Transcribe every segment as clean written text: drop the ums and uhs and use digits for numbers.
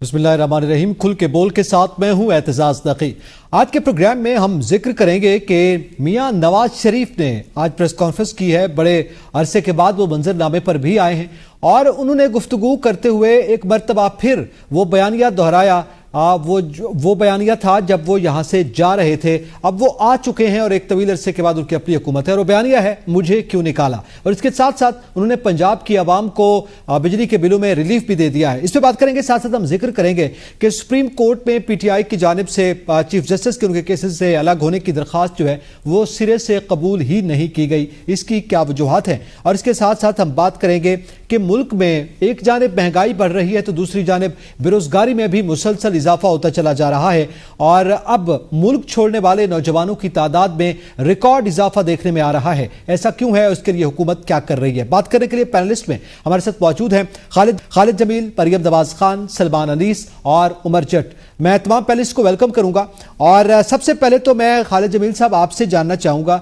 بسم اللہ الرحمن الرحیم. کھل کے بول کے ساتھ میں ہوں اعتزاز نقی. آج کے پروگرام میں ہم ذکر کریں گے کہ میاں نواز شریف نے آج پریس کانفرنس کی ہے. بڑے عرصے کے بعد وہ منظر نامے پر بھی آئے ہیں اور انہوں نے گفتگو کرتے ہوئے ایک مرتبہ پھر وہ بیانیہ دہرایا. وہ بیانیہ تھا جب وہ یہاں سے جا رہے تھے. اب وہ آ چکے ہیں اور ایک طویل عرصے کے بعد ان کی اپنی حکومت ہے اور وہ بیانیہ ہے مجھے کیوں نکالا. اور اس کے ساتھ ساتھ انہوں نے پنجاب کی عوام کو بجلی کے بلوں میں ریلیف بھی دے دیا ہے. اس پہ بات کریں گے. ساتھ ساتھ ہم ذکر کریں گے کہ سپریم کورٹ میں پی ٹی آئی کی جانب سے چیف جسٹس کے ان کے کیسز سے الگ ہونے کی درخواست جو ہے وہ سرے سے قبول ہی نہیں کی گئی. اس کی کیا وجوہات ہیں؟ اور اس کے ساتھ ساتھ ہم بات کریں گے کہ ملک میں ایک جانب مہنگائی بڑھ رہی ہے تو دوسری جانب بیروزگاری میں بھی مسلسل اضافہ ہوتا چلا جا رہا ہے اور اب ملک چھوڑنے والے نوجوانوں کی تعداد میں ریکارڈ اضافہ دیکھنے میں آ رہا ہے. ایسا کیوں ہے؟ اس کے لیے حکومت کیا کر رہی ہے؟ بات کرنے کے لیے پینلسٹ میں ہمارے ساتھ موجود ہیں خالد جمیل، مریم نواز خان، سلمان انیس اور عمر جٹ. میں تمام پینلسٹ کو ویلکم کروں گا اور سب سے پہلے تو میں خالد جمیل صاحب آپ سے جاننا چاہوں گا،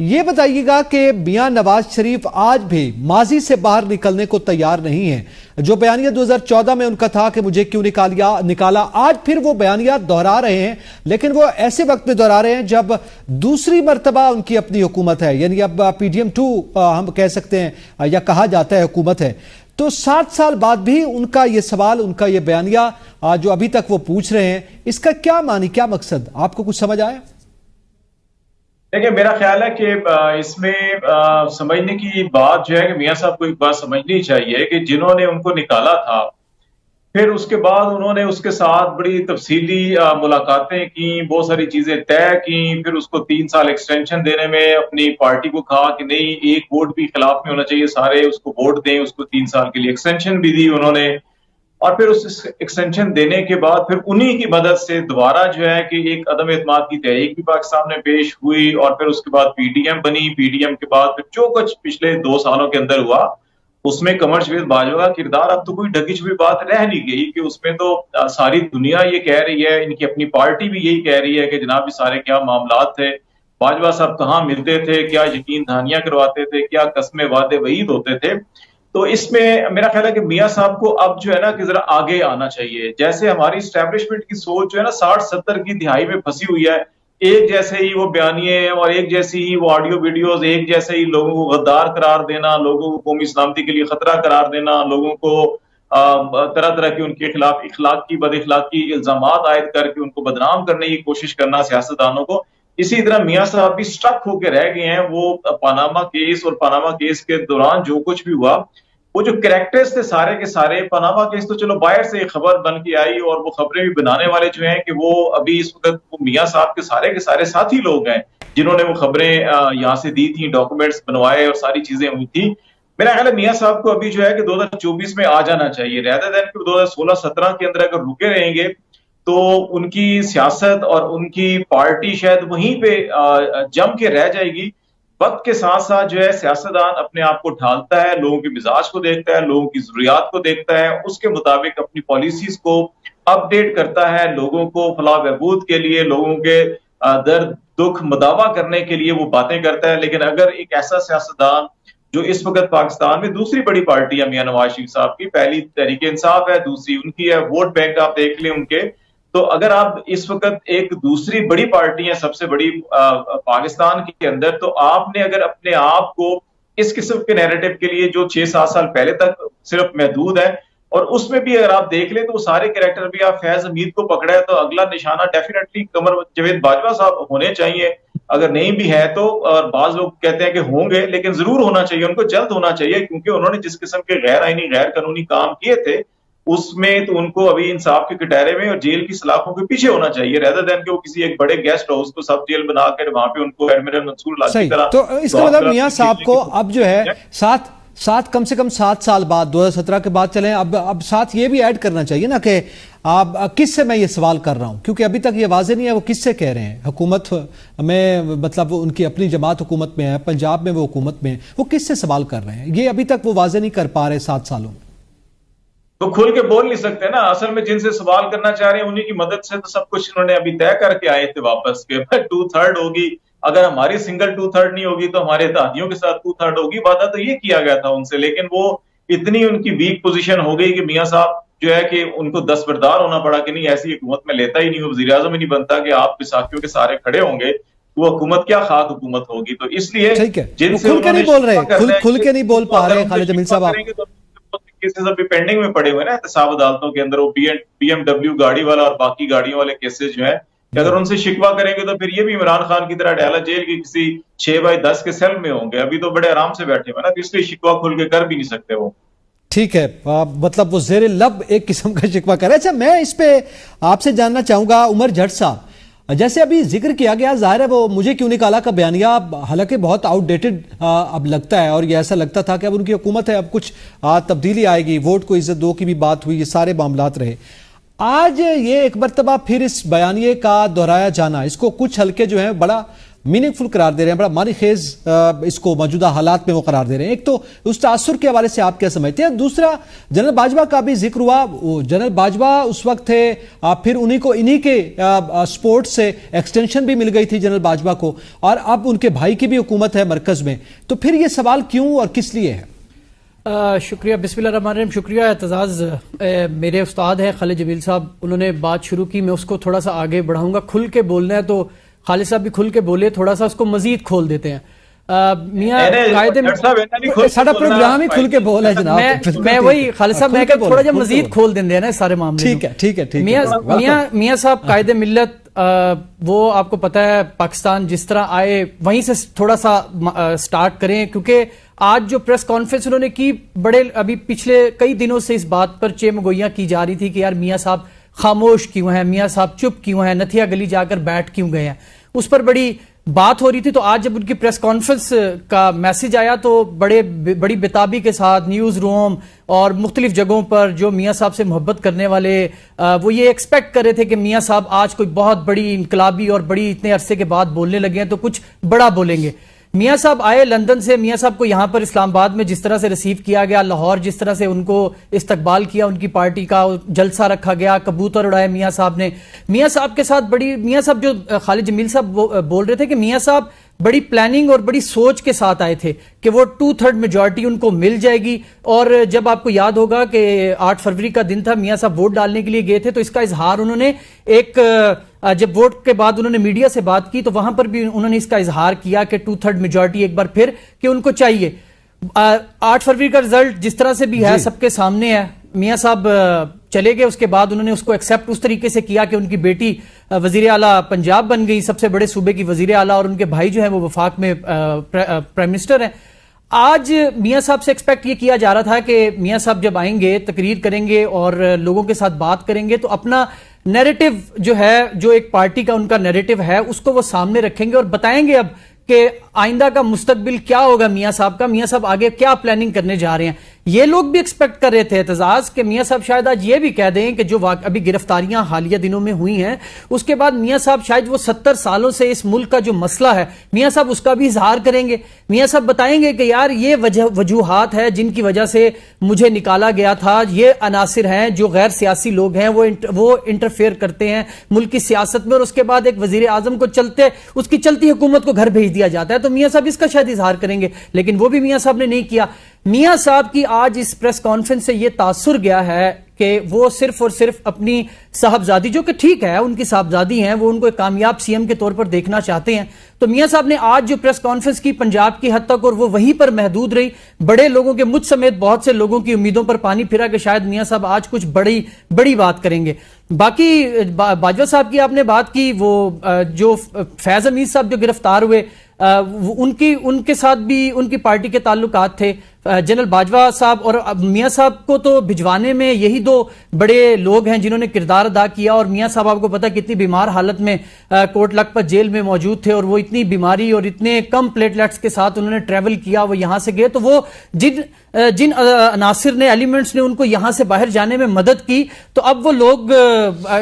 یہ بتائیے گا کہ میاں نواز شریف آج بھی ماضی سے باہر نکلنے کو تیار نہیں ہیں. جو بیانیہ 2014 میں ان کا تھا کہ مجھے کیوں نکالا، آج پھر وہ بیانیہ دہرا رہے ہیں، لیکن وہ ایسے وقت میں دہرا رہے ہیں جب دوسری مرتبہ ان کی اپنی حکومت ہے. یعنی اب پی ڈی ایم 2 ہم کہہ سکتے ہیں یا کہا جاتا ہے حکومت ہے. تو 60 سال بعد بھی ان کا یہ سوال، ان کا یہ بیانیہ جو ابھی تک وہ پوچھ رہے ہیں، اس کا کیا معنی، کیا مقصد؟ آپ کو کچھ سمجھ آیا؟ دیکھیں، میرا خیال ہے کہ اس میں سمجھنے کی بات جو ہے کہ میاں صاحب کو ایک بات سمجھنی چاہیے کہ جنہوں نے ان کو نکالا تھا پھر اس کے بعد انہوں نے اس کے ساتھ بڑی تفصیلی ملاقاتیں کی، بہت ساری چیزیں طے کی، پھر اس کو 3 سال ایکسٹینشن دینے میں اپنی پارٹی کو کہا کہ نہیں، ایک ووٹ بھی خلاف میں ہونا چاہیے، سارے اس کو ووٹ دیں. اس کو 3 سال کے لیے ایکسٹینشن بھی دی انہوں نے. اور پھر اس ایکسٹینشن دینے کے بعد پھر انہی کی مدد سے دوبارہ جو ہے کہ ایک عدم اعتماد کی تحریک بھی پاکستان میں پیش ہوئی اور پھر اس کے بعد پی ڈی ایم بنی. پی ڈی ایم کے بعد پھر جو کچھ پچھلے 2 سالوں کے اندر ہوا اس میں قمر جاوید باجوہ کا کردار اب تو کوئی ڈھکی چھپی بات رہ نہیں گئی کہ اس میں تو ساری دنیا یہ کہہ رہی ہے، ان کی اپنی پارٹی بھی یہی کہہ رہی ہے کہ جناب یہ سارے کیا معاملات تھے، باجوہ صاحب کہاں ملتے تھے، کیا یقین دہانیاں کرواتے تھے، کیا قسمیں وعدے وعید ہوتے تھے. تو اس میں میرا خیال ہے کہ میاں صاحب کو اب جو ہے نا کہ ذرا آگے آنا چاہیے. جیسے ہماری اسٹیبلشمنٹ کی سوچ جو ہے نا 60-70 کی دہائی میں پھنسی ہوئی ہے، ایک جیسے ہی وہ بیانیے اور ایک جیسی ہی وہ آڈیو ویڈیوز، ایک جیسے ہی لوگوں کو غدار قرار دینا، لوگوں کو قومی سلامتی کے لیے خطرہ قرار دینا، لوگوں کو طرح طرح کے ان کے خلاف اخلاقی بد اخلاقی الزامات عائد کر کے ان کو بدنام کرنے کی کوشش کرنا سیاستدانوں کو. اسی طرح میاں صاحب بھی سٹک ہو کے رہ گئے ہیں. وہ پاناما کیس اور پاناما کیس کے دوران جو کچھ بھی ہوا، وہ جو کریکٹرز تھے سارے کے سارے، پاناما کیس تو چلو باہر سے خبر بن کے آئی اور وہ خبریں بھی بنانے والے جو ہیں کہ وہ ابھی اس وقت وہ میاں صاحب کے سارے ساتھی لوگ ہیں جنہوں نے وہ خبریں یہاں سے دی تھیں، ڈاکومنٹس بنوائے اور ساری چیزیں ہوئی تھی. میرا خیال ہے میاں صاحب کو ابھی جو ہے کہ 2024 میں آ جانا چاہیے، rather than کہ 2016-17 کے اندر اگر رکے رہیں گے تو ان کی سیاست اور ان کی پارٹی شاید وہیں پہ جم کے رہ جائے گی. وقت کے ساتھ ساتھ جو ہے سیاستدان اپنے آپ کو ڈھالتا ہے، لوگوں کے مزاج کو دیکھتا ہے، لوگوں کی ضروریات کو دیکھتا ہے، اس کے مطابق اپنی پالیسیز کو اپ ڈیٹ کرتا ہے، لوگوں کو فلاح بہبود کے لیے، لوگوں کے درد دکھ مداوا کرنے کے لیے وہ باتیں کرتا ہے. لیکن اگر ایک ایسا سیاستدان جو اس وقت پاکستان میں دوسری بڑی پارٹی ہے میاں نواز شریف صاحب کی، پہلی تحریک انصاف ہے، دوسری ان کی ہے، ووٹ بینک آپ دیکھ لیں ان کے، تو اگر آپ اس وقت ایک دوسری بڑی پارٹی ہے سب سے بڑی پاکستان کے اندر، تو آپ نے اگر اپنے آپ کو اس قسم کے نیریٹو کے لیے جو 6-7 سال پہلے تک صرف محدود ہے، اور اس میں بھی اگر آپ دیکھ لیں تو وہ سارے کریکٹر بھی آپ فیض حمید کو پکڑا ہے، تو اگلا نشانہ ڈیفینیٹلی قمر جاوید باجوہ صاحب ہونے چاہیے. اگر نہیں بھی ہے تو، اور بعض لوگ کہتے ہیں کہ ہوں گے، لیکن ضرور ہونا چاہیے، ان کو جلد ہونا چاہیے، کیونکہ انہوں نے جس قسم کے غیر آئینی غیر قانونی کام کیے تھے اس میں تو ان کو ابھی انصاف کے کٹہرے میں اور جیل کی سلاخوں کے پیچھے ہونا چاہیے، rather than کہ وہ کسی ایک بڑے گیسٹ ہاؤس کو سب جیل بنا کر وہاں پہ ان کو ایڈمرل منصور اللہ کی طرح. تو اس کا مطلب میاں صاحب کو اب جو ہے سات کم سے کم 7 سال بعد 2017 کے بعد چلیں، اب ساتھ یہ بھی ایڈ کرنا چاہیے نا کہ آپ کس سے میں یہ سوال کر رہا ہوں، کیونکہ ابھی تک یہ واضح نہیں ہے وہ کس سے کہہ رہے ہیں. حکومت میں مطلب ان کی اپنی جماعت حکومت میں ہے، پنجاب میں وہ حکومت میں ہے، وہ کس سے سوال کر رہے ہیں؟ یہ ابھی تک وہ واضح نہیں کر پا رہے 7 سالوں میں. تو کھل کے بول نہیں سکتے نا، اصل میں جن سے سوال کرنا چاہ رہے ہیں انہی کی مدد سے تو سب کچھ انہوں نے ابھی طے کر کے آئے تھے واپس کہ 2/3 ہوگی. اگر ہماری سنگل 2/3 نہیں ہوگی تو ہمارے اتحادیوں کے ساتھ 2/3 ہوگی. وعدہ تو یہ کیا گیا تھا ان سے، لیکن وہ اتنی ان کی ویک پوزیشن ہو گئی کہ میاں صاحب جو ہے کہ ان کو دستبردار ہونا پڑا کہ نہیں ایسی حکومت میں لیتا ہی نہیں ہوں, وزیر اعظم ہی نہیں بنتا کہ آپ ساتھیوں کے سارے کھڑے ہوں گے, وہ حکومت کیا خاک حکومت ہوگی. تو اس لیے ٹھیک ہے, جن وہ سے کھل کے انہوں نے نہیں بول شکوہ رہے, کرنا ہے کھل کہ کے نہیں بول پا اگر رہے ان سے خالد جمیل شکوہ صاحب. کریں گے تو کیسز ابھی پینڈنگ میں پڑے ہوئے نا احتساب عدالتوں کے اندر, وہ بی ایم ڈبلیو گاڑی والا اور باقی گاڑیوں والے کیسز جو ہیں, کہ اگر ان سے شکوہ کریں گے تو پھر یہ بھی عمران خان کی طرح ڈالا جیل کی کسی 6x10 کے سیل میں ہوں گے. ابھی تو بڑے آرام سے بیٹھے ہوئے نا, تو اس لیے شکوہ کھل کے کر بھی نہیں سکتے وہ. ٹھیک ہے, مطلب وہ زیر لب ایک قسم کا شکوہ کرے. اچھا, میں اس پہ آپ سے جاننا چاہوں گا عمر جٹ صاحب, جیسے ابھی ذکر کیا گیا, ظاہر ہے وہ مجھے کیوں نکالا کا بیانیہ حالانکہ بہت آؤٹ ڈیٹڈ اب لگتا ہے, اور یہ ایسا لگتا تھا کہ اب ان کی حکومت ہے, اب کچھ تبدیلی آئے گی, ووٹ کو عزت دو کی بھی بات ہوئی, یہ سارے معاملات رہے. آج یہ ایک مرتبہ پھر اس بیانیے کا دہرایا جانا, اس کو کچھ حلقے جو ہیں بڑا میننگ فل قرار دے رہے ہیں, بڑا معنی خیز اس کو موجودہ حالات میں وہ قرار دے رہے ہیں. ایک تو اس تاثر کے حوالے سے آپ کیا سمجھتے ہیں؟ دوسرا, جنرل باجوہ کا بھی ذکر ہوا, جنرل باجوہ اس وقت تھے, پھر انہی کے سپورٹ سے ایکسٹینشن بھی مل گئی تھی جنرل باجوہ کو, اور اب ان کے بھائی کی بھی حکومت ہے مرکز میں. تو پھر یہ سوال کیوں اور کس لیے ہے؟ شکریہ, بسم اللہ الرحمن الرحیم. شکریہ. اعتزاز میرے استاد ہیں خالد جمیل صاحب, انہوں نے بات شروع کی, میں اس کو تھوڑا سا آگے بڑھاؤں گا. کھل کے بولنا ہے تو خالد صاحب بھی کھل کے بولے, تھوڑا سا اس کو مزید کھول دیتے ہیں. میاں قائد ساڈا پروگرام ہی کھل کے بول ہے جناب. میں وہی خالد صاحب میں کہ تھوڑا جا مزید کھول دیں نا سارے معاملے. ٹھیک ہے. میاں صاحب قائد ملت, وہ آپ کو پتہ ہے پاکستان جس طرح آئے وہیں سے تھوڑا سا سٹارٹ کریں, کیونکہ آج جو پریس کانفرنس انہوں نے کی, بڑے ابھی پچھلے کئی دنوں سے اس بات پر چیمگوئیاں کی جا رہی تھی کہ یار میاں صاحب خاموش کیوں ہیں, میاں صاحب چپ کیوں ہیں, نتھیا گلی جا کر بیٹھ کیوں گئے ہیں, اس پر بڑی بات ہو رہی تھی. تو آج جب ان کی پریس کانفرنس کا میسج آیا تو بڑی بتابی کے ساتھ نیوز روم اور مختلف جگہوں پر جو میاں صاحب سے محبت کرنے والے وہ یہ ایکسپیکٹ کر رہے تھے کہ میاں صاحب آج کوئی بہت بڑی انقلابی اور بڑی اتنے عرصے کے بعد بولنے لگے ہیں تو کچھ بڑا بولیں گے. میاں صاحب آئے لندن سے, میاں صاحب کو یہاں پر اسلام آباد میں جس طرح سے ریسیو کیا گیا, لاہور جس طرح سے ان کو استقبال کیا, ان کی پارٹی کا جلسہ رکھا گیا, کبوتر اڑائے میاں صاحب نے. میاں صاحب کے ساتھ میاں صاحب جو خالد جمیل صاحب بول رہے تھے کہ میاں صاحب بڑی پلاننگ اور بڑی سوچ کے ساتھ آئے تھے کہ وہ 2/3 میجورٹی ان کو مل جائے گی. اور جب آپ کو یاد ہوگا کہ 8 فروری کا دن تھا, میاں صاحب ووٹ ڈالنے کے لیے گئے تھے, تو اس کا اظہار انہوں نے جب ووٹ کے بعد انہوں نے میڈیا سے بات کی تو وہاں پر بھی انہوں نے اس کا اظہار کیا کہ 2/3 میجورٹی ایک بار پھر کہ ان کو چاہیے. 8 فروری کا رزلٹ جس طرح سے بھی ہے سب کے سامنے ہے. میاں صاحب چلے گئے, اس کے بعد انہوں نے اس کو ایکسیپٹ اس طریقے سے کیا کہ ان کی بیٹی وزیر اعلیٰ پنجاب بن گئی, سب سے بڑے صوبے کی وزیر اعلیٰ, اور ان کے بھائی جو ہیں وہ وفاق میں پرائم منسٹر ہیں. آج میاں صاحب سے ایکسپیکٹ یہ کیا جا رہا تھا کہ میاں صاحب جب آئیں گے, تقریر کریں گے اور لوگوں کے ساتھ بات کریں گے تو اپنا نیریٹو جو ہے, جو ایک پارٹی کا ان کا نیریٹو ہے, اس کو وہ سامنے رکھیں گے اور بتائیں گے اب کہ آئندہ کا مستقبل کیا ہوگا میاں صاحب کا, میاں صاحب آگے کیا پلاننگ کرنے جا رہے ہیں. یہ لوگ بھی ایکسپیکٹ کر رہے تھے اعتزاز کہ میاں صاحب شاید آج یہ بھی کہہ دیں کہ جو ابھی گرفتاریاں حالیہ دنوں میں ہوئی ہیں, اس کے بعد میاں صاحب شاید وہ 70 سالوں سے اس ملک کا جو مسئلہ ہے میاں صاحب اس کا بھی اظہار کریں گے. میاں صاحب بتائیں گے کہ یار یہ وجوہات ہے جن کی وجہ سے مجھے نکالا گیا تھا, یہ عناصر ہیں جو غیر سیاسی لوگ ہیں وہ انٹرفیئر کرتے ہیں ملک کی سیاست میں, اور اس کے بعد ایک وزیر اعظم کو اس کی چلتی حکومت کو گھر بھیج دیا جاتا ہے. تو میاں صاحب اس کا شاید اظہار کریں گے, لیکن وہ بھی میاں صاحب نے نہیں کیا. میاں صاحب کی آج اس پریس کانفرنس سے یہ تاثر گیا ہے کہ وہ صرف اور صرف اپنی صاحبزادی, جو کہ ٹھیک ہے ان کی صاحبزادی ہیں, وہ ان کو ایک کامیاب سی ایم کے طور پر دیکھنا چاہتے ہیں. تو میاں صاحب نے آج جو پریس کانفرنس کی پنجاب کی حد تک, اور وہ وہیں پر محدود رہی, بڑے لوگوں کے مجھ سمیت بہت سے لوگوں کی امیدوں پر پانی پھرا کہ شاید میاں صاحب آج کچھ بڑی بات کریں گے. باقی باجوہ صاحب کی آپ نے بات کی, وہ جو فیض حمید صاحب جو گرفتار ہوئے, ان کے ساتھ بھی ان کی پارٹی کے تعلقات تھے. جنرل باجوہ صاحب اور میاں صاحب کو تو بھجوانے میں یہی دو بڑے لوگ ہیں جنہوں نے کردار ادا کیا. اور میاں صاحب آپ کو پتا کتنی بیمار حالت میں کوٹ لکھپت جیل میں موجود تھے, اور وہ اتنی بیماری اور اتنے کم پلیٹلیٹس کے ساتھ انہوں نے ٹریول کیا, وہ یہاں سے گئے. تو وہ جن عناصر نے, ایلیمنٹس نے ان کو یہاں سے باہر جانے میں مدد کی, تو اب وہ لوگ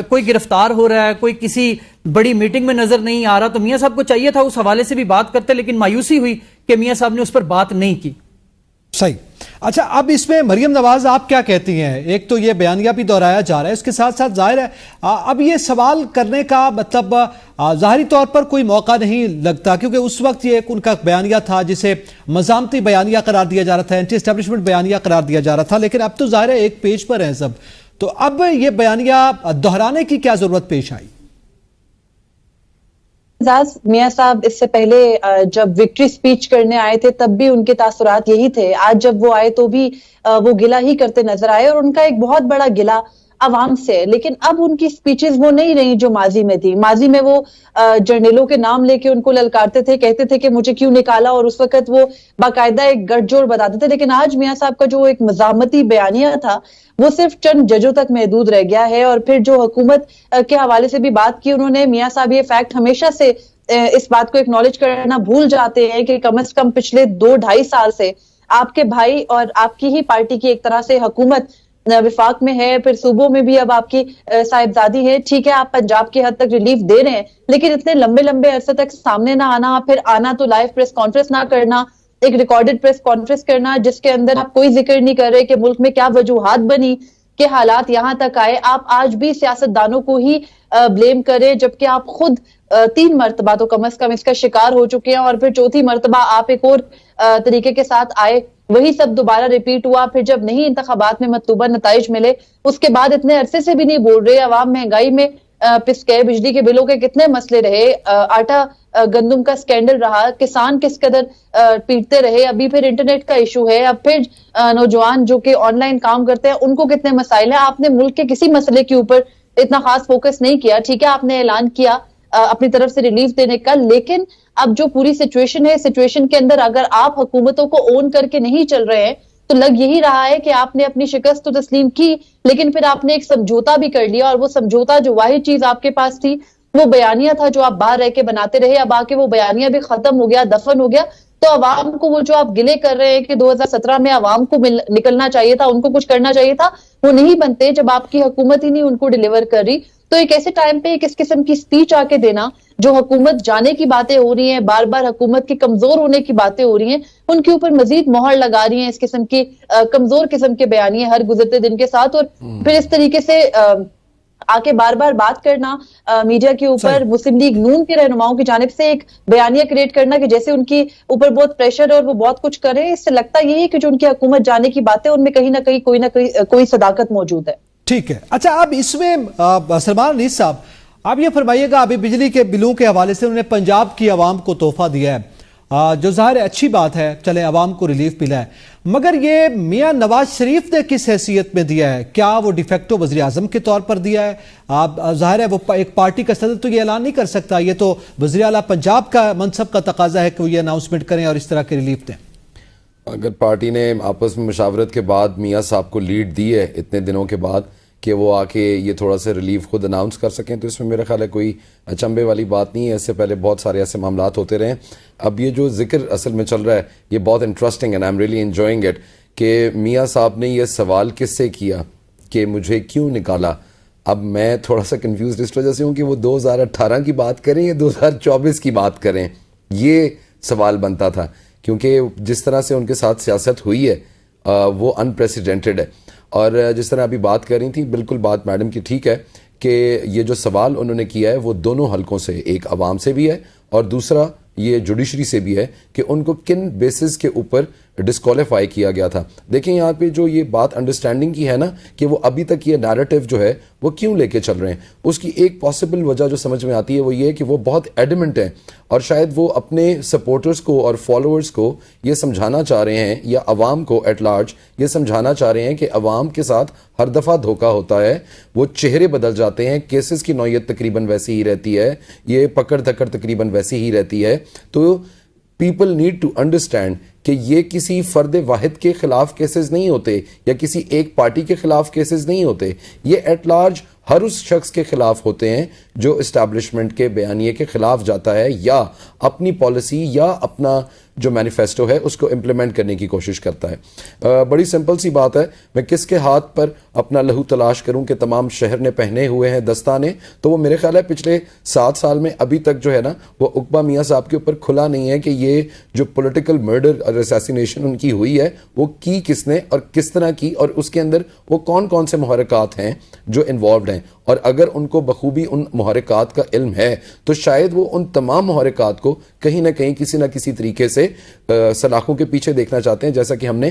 کوئی گرفتار ہو رہا ہے, کوئی کسی بڑی میٹنگ میں نظر نہیں آ رہا. تو میاں صاحب کو چاہیے تھا اس حوالے سے بھی بات کرتے, لیکن مایوسی ہوئی کہ میاں صاحب نے اس پر بات نہیں کی. صحیح. اچھا, اب اس میں مریم نواز آپ کیا کہتی ہیں؟ ایک تو یہ بیانیہ بھی دہرایا جا رہا ہے, اس کے ساتھ ساتھ ظاہر ہے اب یہ سوال کرنے کا مطلب ظاہری طور پر کوئی موقع نہیں لگتا, کیونکہ اس وقت یہ ان کا بیانیہ تھا جسے مزاحمتی بیانیہ قرار دیا جا رہا تھا, اینٹی اسٹیبلشمنٹ بیانیہ قرار دیا جا رہا تھا, لیکن اب تو ظاہر ہے ایک پیج پر ہیں سب. تو اب یہ بیانیہ دہرانے کی کیا ضرورت پیش آئی؟ اعزاز میاں صاحب اس سے پہلے جب وکٹری سپیچ کرنے آئے تھے تب بھی ان کے تاثرات یہی تھے. آج جب وہ آئے تو بھی وہ گلہ ہی کرتے نظر آئے, اور ان کا ایک بہت بڑا گلہ عوام سے. لیکن اب ان کی سپیچز وہ نہیں رہی جو ماضی میں تھی. ماضی میں وہ جرنیلوں کے نام لے کے ان کو للکارتے تھے, کہتے تھے کہ مجھے کیوں نکالا, اور اس وقت وہ باقاعدہ ایک گٹھ جوڑ بتاتے تھے. لیکن آج میاں صاحب کا جو ایک مزاحمتی بیانیہ تھا وہ صرف چند ججوں تک محدود رہ گیا ہے. اور پھر جو حکومت کے حوالے سے بھی بات کی انہوں نے, میاں صاحب یہ فیکٹ ہمیشہ سے اس بات کو ایکنالج کرنا بھول جاتے ہیں کہ کم از کم پچھلے 2-2.5 سال سے آپ کے بھائی اور آپ کی ہی پارٹی کی ایک طرح سے حکومت وفاق میں ہے, پھر صوبوں میں بھی اب آپ کی صاحبزادی ہے. ٹھیک ہے آپ پنجاب کی حد تک ریلیف دے رہے ہیں, لیکن اتنے لمبے لمبے عرصے تک سامنے نہ آنا, پھر آنا تو لائیو پریس کانفرنس نہ کرنا, ایک ریکارڈڈ پریس کانفرنس کرنا جس کے اندر آپ کوئی ذکر نہیں کر رہے کہ ملک میں کیا وجوہات بنی کہ حالات یہاں تک آئے. آپ آج بھی سیاستدانوں کو ہی بلیم کریں, جبکہ آپ خود 3 مرتبہ تو کم از کم اس کا شکار ہو چکے ہیں, اور پھر 4تھی مرتبہ آپ ایک اور طریقے کے ساتھ آئے, وہی سب دوبارہ ریپیٹ ہوا. پھر جب نہیں انتخابات میں مطلوبہ نتائج ملے اس کے بعد اتنے عرصے سے بھی نہیں بول رہے. عوام مہنگائی میں پس گئے, بجلی کے بلوں کے کتنے مسئلے رہے, آٹا گندم کا سکینڈل رہا, کسان کس قدر پیٹتے رہے, ابھی پھر انٹرنیٹ کا ایشو ہے, اب پھر نوجوان جو کہ آن لائن کام کرتے ہیں ان کو کتنے مسائل ہیں. آپ نے ملک کے کسی مسئلے کے اوپر اتنا خاص فوکس نہیں کیا. ٹھیک ہے آپ نے اعلان کیا اپنی طرف سے ریلیف دینے کا, لیکن اب جو پوری سچویشن ہے, سچویشن کے اندر اگر آپ حکومتوں کو اون کر کے نہیں چل رہے ہیں تو لگ یہی رہا ہے کہ آپ نے اپنی شکست تو تسلیم کی, لیکن پھر آپ نے ایک سمجھوتا بھی کر لیا, اور وہ سمجھوتا جو واحد چیز آپ کے پاس تھی وہ بیانیہ تھا جو آپ باہر رہ کے بناتے رہے. اب آ کے وہ بیانیہ بھی ختم ہو گیا, دفن ہو گیا. تو عوام کو وہ جو آپ گلے کر رہے ہیں کہ 2017 میں عوام کو نکلنا چاہیے تھا, ان کو کچھ کرنا چاہیے تھا, وہ نہیں بنتے جب آپ کی حکومت ہی نہیں ان کو ڈیلیور کر رہی. تو ایک ایسے ٹائم پہ ایک اس قسم کی سپیچ آ کے دینا, جو حکومت جانے کی باتیں ہو رہی ہیں, بار بار حکومت کی کمزور ہونے کی باتیں ہو رہی ہیں, ان کے اوپر مزید مہر لگا رہی ہیں اس قسم کی کمزور قسم کے بیانیے ہر گزرتے دن کے ساتھ. اور پھر اس طریقے سے آ کے بار بار بات کرنا میڈیا کے اوپر, مسلم لیگ نون کے رہنماؤں کی جانب سے ایک بیانیہ کریٹ کرنا کہ جیسے ان کی اوپر بہت پریشر ہے اور وہ بہت کچھ کرے. اس سے لگتا یہی ہے کہ جو ان کی حکومت جانے کی باتیں ان میں کہیں نہ کہیں کوئی صداقت موجود ہے. ٹھیک ہے. اچھا اب اس میں سلمان انیس صاحب آپ یہ فرمائیے گا, ابھی بجلی کے بلوں کے حوالے سے انہوں نے پنجاب کی عوام کو تحفہ دیا ہے, جو ظاہر اچھی بات ہے, چلے عوام کو ریلیف ملا ہے, مگر یہ میاں نواز شریف نے کس حیثیت میں دیا ہے؟ کیا وہ ڈیفیکٹو وزیر اعظم کے طور پر دیا ہے؟ ظاہر ہے وہ ایک پارٹی کا صدر تو یہ اعلان نہیں کر سکتا, یہ تو وزیر اعلیٰ پنجاب کا منصب کا تقاضا ہے کہ وہ یہ اناؤنسمنٹ کریں اور اس طرح کے ریلیف دیں. اگر پارٹی نے آپس میں مشاورت کے بعد میاں صاحب کو لیڈ دی ہے اتنے دنوں کے بعد کہ وہ آ کے یہ تھوڑا سا ریلیف خود اناؤنس کر سکیں, تو اس میں میرا خیال ہے کوئی اچنبے والی بات نہیں ہے. اس سے پہلے بہت سارے ایسے معاملات ہوتے رہے ہیں. اب یہ جو ذکر اصل میں چل رہا ہے یہ بہت interesting and I am really enjoying it کہ میاں صاحب نے یہ سوال کس سے کیا کہ مجھے کیوں نکالا. اب میں تھوڑا سا کنفیوزڈ اس وجہ سے ہوں کہ وہ 2018 کی بات کریں یا 2024 کی بات کریں, یہ سوال بنتا تھا, کیونکہ جس طرح سے ان کے ساتھ سیاست ہوئی ہے وہ انپریسیڈنٹڈ ہے. اور جس طرح ابھی بات کر رہی تھی, بالکل بات میڈم کی ٹھیک ہے کہ یہ جو سوال انہوں نے کیا ہے وہ دونوں حلقوں سے, ایک عوام سے بھی ہے اور دوسرا یہ جوڈیشری سے بھی ہے کہ ان کو کن بیسز کے اوپر ڈسکوالیفائی کیا گیا تھا. دیکھیں یہاں پہ جو یہ بات انڈرسٹینڈنگ کی ہے نا کہ وہ ابھی تک یہ نیریٹو جو ہے وہ کیوں لے کے چل رہے ہیں, اس کی ایک پاسبل وجہ جو سمجھ میں آتی ہے وہ یہ ہے کہ وہ بہت ایڈمنٹ ہیں اور شاید وہ اپنے سپورٹرز کو اور فالوورز کو یہ سمجھانا چاہ رہے ہیں, یا عوام کو ایٹ لارج یہ سمجھانا چاہ رہے ہیں کہ عوام کے ساتھ ہر دفعہ دھوکہ ہوتا ہے, وہ چہرے بدل جاتے ہیں, کیسز کی نوعیت تقریباً ویسی ہی رہتی ہے, یہ پکڑ دھکڑ تقریباً ویسی ہی رہتی ہے. تو پیپل نیڈ ٹو انڈرسٹینڈ کہ یہ کسی فرد واحد کے خلاف کیسز نہیں ہوتے یا کسی ایک پارٹی کے خلاف کیسز نہیں ہوتے, یہ ایٹ لارج ہر اس شخص کے خلاف ہوتے ہیں جو اسٹیبلشمنٹ کے بیانیے کے خلاف جاتا ہے یا اپنی پالیسی یا اپنا جو مینیفیسٹو ہے اس کو امپلیمنٹ کرنے کی کوشش کرتا ہے. بڑی سمپل سی بات ہے, میں کس کے ہاتھ پر اپنا لہو تلاش کروں کہ تمام شہر نے پہنے ہوئے ہیں دستانے, تو وہ میرے خیال ہے پچھلے 7 سال میں ابھی تک جو ہے نا وہ عقبہ میاں صاحب کے اوپر کھلا نہیں ہے کہ یہ جو پولیٹیکل مرڈر اور اسیسینیشن ان کی ہوئی ہے وہ کی کس نے اور کس طرح کی, اور اس کے اندر وہ کون کون سے محرکات ہیں جو انوالوڈ ہیں. اور اگر ان کو بخوبی ان محرکات کا علم ہے تو شاید وہ ان تمام محرکات کو کہیں نہ کہیں کسی نہ کسی طریقے سے سلاخوں کے پیچھے دیکھنا چاہتے ہیں, جیسا کہ ہم نے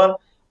1।